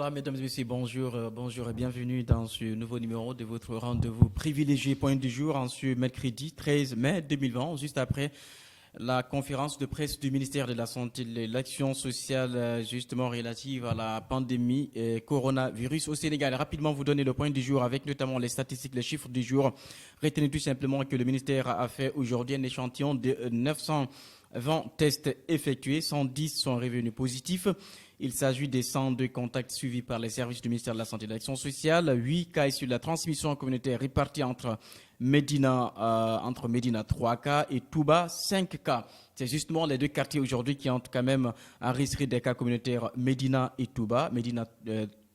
Voilà, mesdames et messieurs, bonjour, bonjour et bienvenue dans ce nouveau numéro de votre rendez-vous privilégié point du jour en ce mercredi 13 mai 2020, juste après la conférence de presse du ministère de la Santé et de l'Action sociale, justement relative à la pandémie coronavirus au Sénégal. Rapidement, vous donner le point du jour avec notamment les statistiques, les chiffres du jour. Retenez tout simplement que le ministère a fait aujourd'hui un échantillon de 920 tests effectués, 110 sont revenus positifs. Il s'agit des 102 contacts suivis par les services du ministère de la Santé et de l'Action sociale, 8 cas issus de la transmission communautaire répartis entre Médina 3 cas et Touba 5 cas. C'est justement les deux quartiers aujourd'hui qui ont quand même enregistré des cas communautaires, Médina et Touba. Médina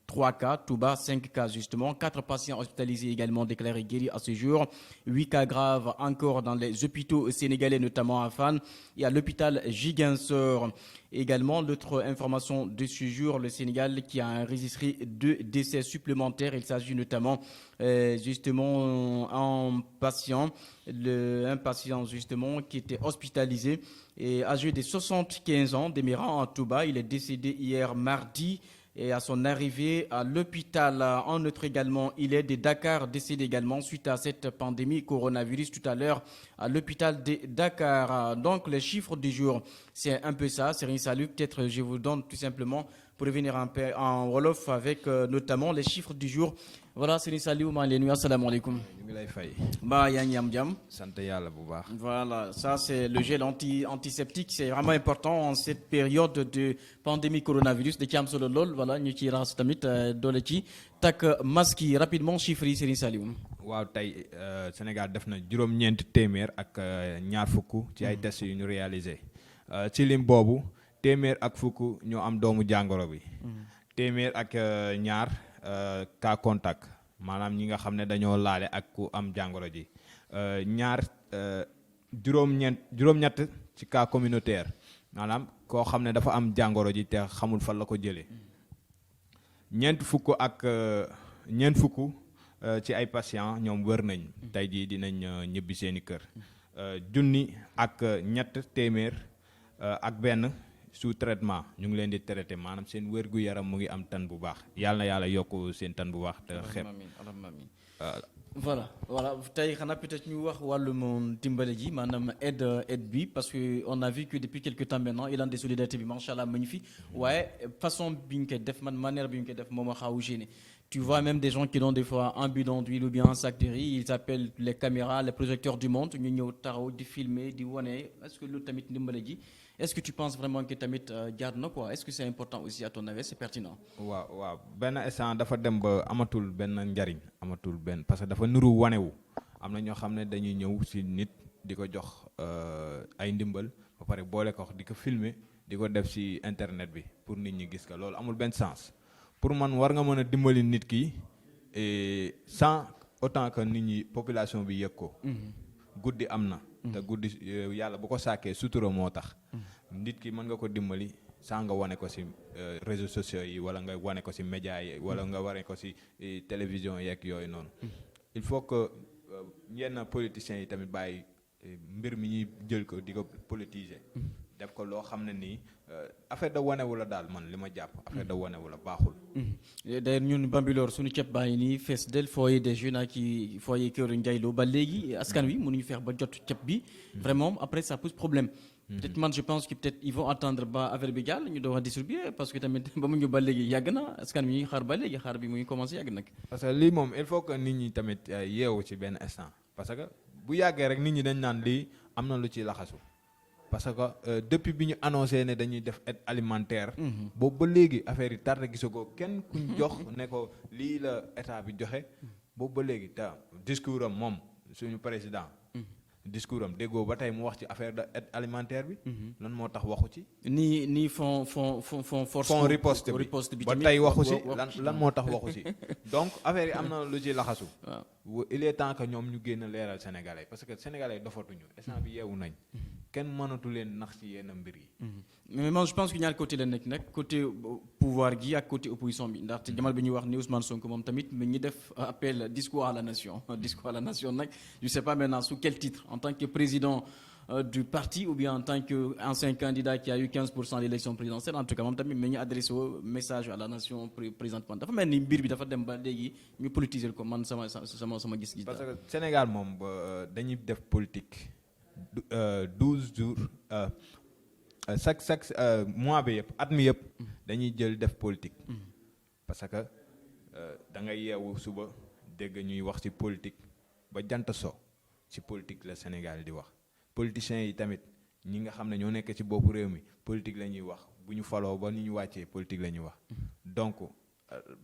3 cas, Touba 5 cas justement, 4 patients hospitalisés également déclarés guéris à ce jour, 8 cas graves encore dans les hôpitaux sénégalais, notamment à Fan et à l'hôpital Ziguinchor. Également, l'autre information de ce jour, le Sénégal qui a enregistré 2 décès supplémentaires. Il s'agit notamment justement un patient justement qui était hospitalisé et âgé de 75 ans, demeurant à Touba. Il est décédé hier mardi. Et à son arrivée à l'hôpital, en outre également, il est de Dakar, décédé également suite à cette pandémie coronavirus tout à l'heure à l'hôpital de Dakar. Donc les chiffres du jour, c'est un peu ça. Serigne Saliou, peut-être je vous donne tout simplement pour revenir en Wolof avec notamment les chiffres du jour. Voilà, Serigne Saliou, maa ngi leen nuyu, assalaamu aleykum. ñu ngi lay fay. Ba yaa ngi am jàmm. Sant yàlla bu baax. Voilà, ça c'est le gel antiseptique, c'est vraiment important en cette période de pandémie coronavirus. Da ci am solo lool, voilà, ñu ci raxas tamit doole ci takk masque yi rapidement chiffres yi Serigne Saliou. Waaw tey Sénégal def na juróom-ñeenti téeméer ak ñaar fukk ci ay tests yu ñu réalisé ci lim boobu téeméer ak fukk ñoo am doomu jàngoro bi. Téeméer ak ñaar cas contact maanaam ñi nga xam ne dañoo laale ak ku am jàngoro ji juróom-ñett ci cas communautaire maanaam koo xam ne dafa am jàngoro ji te xamul fan la ko jëlee ñeent fukk ci ay patients ñoom wër nañ tey jii dinañ ñibbi seeni kër junni ak ñett téeméer ak benn sous traitement ñu ngi leen di traité maanaam seen wérgu yaram mu ngi am tan bu baax yàlla na yàlla yokk seen tan bu baax te xeeb voilà tey xanaa peut-être ñu wax wàllum dimbale ji maanaam aide bi parce que on a vu que depuis quelque temps maintenant élan de solidarité bi macha allah mu ngi fi waaye façon bi ñu koy def manière bi ñu koy def moom a xaw a gêné. Tu vois même des gens qui donnent des fois un bidon d'huile ou bien un sac de riz, ils appellent les caméras, les projecteurs du monde, ñu ñëw taxaw di filmer di wane. Est-ce que loolu tamit ndimbale ji est-ce que tu penses vraiment que tamit jaar na quoi? Est-ce que c'est important aussi à ton avis, c'est pertinent? waaw benn instant dafa dem ba amatul benn njariñ amatul benn parce que dafa nuru wanewu am na ñoo xam ne dañuy ñëw ci nit di ko jox ay ndimbal ba pare boole ko di ko filmer di ko def ci internet bi pour nit ñi gis ko loolu amul benn sens. Pour man war nga mën a dimbali nit ki sans autant que nit ñi population bi yëg ko. Guddi am na. te guddi yàlla bu ko sàkkee sutura moo tax. Nit ki mën nga ko dimbali sans nga wane ko ci réseaux sociaux yi wala nga wane ko ci médias yi wala nga wane ko ci télévision yeeg yooyu noonu. Il faut que yenn politiciens yi tamit bàyyi mbir mi ñuy jël ko di ko politiser. def ko loo xam ne nii affaire da wanewu la daal man li ma jàpp affaire da wanewu la baaxul. D'ailleurs ñun Bambilor suñu ceeb baa ngi nii fees del foyer des jeunes ak foyer Kër Ndiaye Lo ba léegi askan wi mënuñu feex ba jot ceeb bi. Vraiment après ça pose problème. Peut-être man je pense que peut-être ils vont attendre ba affaire bi jàll ñu doon distribuer parce que tamit ba mu ñu ba léegi yàgg na askan wi ñuy xaar ba léegi xaar bi mu ngi commencé yàgg nag. Parce que lii moom il faut que nit ñi tamit yeewu ci benn instant parce que bu yàggee rek nit ñi dañ naan lii am na lu ci laxasu. Parce que depuis bi ñu annoncé ne dañuy def aide alimentaire. Boobu ba léegi affaire yi tardé gisagoo kenn kuñ jox ne ko lii la état bi joxe. Boobu ba léegi te discours am moom suñu président. Discours am déggoo ba tey mu wax ci affaire de aide alimentaire bi. lan moo tax waxu ci. ni fond riposte bi ba tey waxu ci lan moo tax waxu ci. Donc affaire yi am na lu ci laxasu. Il est temps que ñoom ñu génn leeral sénégalais parce que sénégalais dofatuñu instant bi yeewu nañ. kenn mënatu leen nax ci yenn mbir yi. mais man je pense que ñaari côté la nekk nag côté pouvoir gi ak côté opposition bi ndaxte jamono bi ñuy wax ni Ousmane Sonko moom tamit mi ngi def appel discours à la nation nag je sais pas maintenant sous quel titre en tant que président du parti ou bien en tant qu'ancien candidat qui a eu 15% de l'élection présidentielle en tout cas moom tamit mais ñu adressé au message à la nation présentement dafa mel ni mbir bi dafa dem ba léegi ñu politiser ko man sama gis-gis. parce que Sénégal moom dañuy def politique 12 jours chaque mois bi yëpp at mi yëpp dañuy jël def politique parce que da ngay yeewu suba dégg ñuy wax ci politique ba jant so ci politique la Sénégal di wax politiciens yi tamit ñi nga xam ne ñoo nekk ci boppu réew mi politique la ñuy wax bu ñu faloo ba ni ñu wàccee politique la ñuy wax donc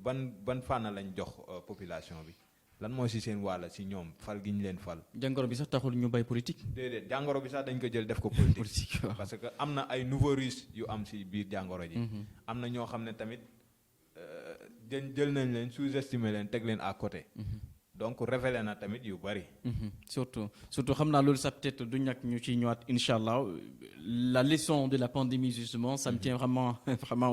ban fànn lañ jox population bi lan moo ci seen wàll ci ñoom fal gi ñu leen fal. jàngoro bi sax taxul ñu bay politique. déedéet jàngoro bi sax dañ ko jël def ko politique. parce que am na ay nouveaux risques yu am ci biir jàngoro ji. am na ñoo xam ne tamit jël nañ leen sous-estimer leen teg leen à côté. donc révélé na tamit yu bari. surtout xam naa loolu sax peut-être du ñàkk ñu ci ñëwaat incha allah la leçon de la pandémie justement ça me tient vraiment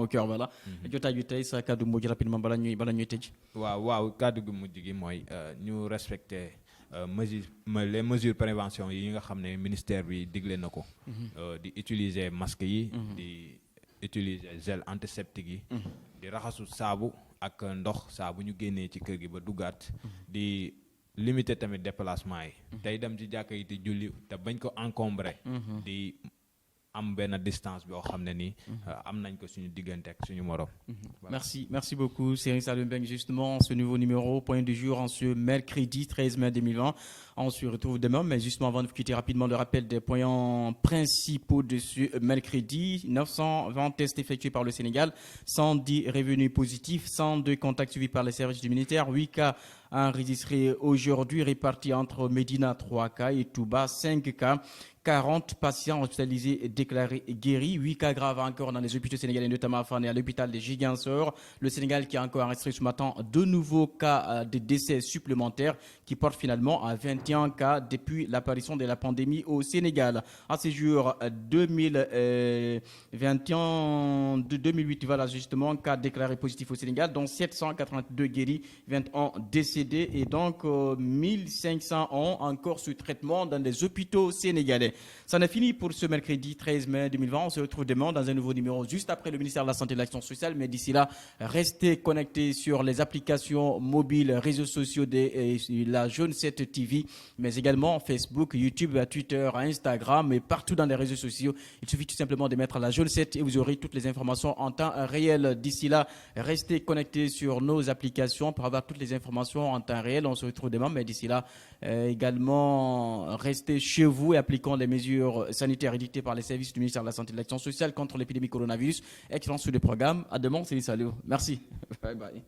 au cœur voilà. jotaay bi tey sa kàddu mujj rapidement bala ñuy tëj. waaw kàddu gu mujj gi mooy ñu respecter les mesures prévention yi nga xam ne ministère bi digle na ko. di utiliser masque yi. di utiliser gel antiseptique yi. di raxasu saabu. ak ndox saa bu ñu génnee ci kër gi ba duggaat di limiter tamit déplacement yi tey dem ci jàkka yi di julli te bañ ko encombrer di am benn distance boo xam ne nii am nañ ko suñu diggante ak suñu morom. Merci beaucoup Serigne Saliou Mbengue justement ce nouveau numéro point du jour en ce mercredi 13 mai 2020. On se retrouve demain, mais justement avant de quitter rapidement le rappel des points principaux de ce mercredi. 920 tests effectués par le Sénégal, 110 revenus positifs, 102 contacts suivis par les services du militaire, 8 cas enregistrés aujourd'hui répartis entre Médina 3 cas et Touba 5 cas. 40 patients hospitalisés et déclarés guéris, 8 cas graves encore dans les hôpitaux sénégalais, notamment à Fann et à l'hôpital de Ziguinchor. Le Sénégal qui a encore enregistré ce matin 2 nouveaux cas de décès supplémentaires qui portent finalement à 21 cas depuis l'apparition de la pandémie au Sénégal. À ce jour 2008, voilà justement, cas déclarés positifs au Sénégal, dont 782 guéris, 21 décédés et donc 1500 ont encore sous traitement dans les hôpitaux sénégalais. Ça en est fini pour ce mercredi 13 mai 2020. On se retrouve demain dans un nouveau numéro juste après le ministère de la Santé et de l'Action sociale. Mais d'ici là, restez connectés sur les applications mobiles, réseaux sociaux de la Jaune 7 TV, mais également Facebook, YouTube, Twitter, Instagram et partout dans les réseaux sociaux. Il suffit tout simplement de mettre la Jaune 7 et vous aurez toutes les informations en temps réel. D'ici là, restez connectés sur nos applications pour avoir toutes les informations en temps réel. On se retrouve demain, mais d'ici là, également, restez chez vous et appliquons les mesures sanitaires édictées par les services du ministère de la Santé et de l'Action sociale contre l'épidémie coronavirus. Excellence sur le programme. À demain, c'est Saliou. Merci. Bye bye.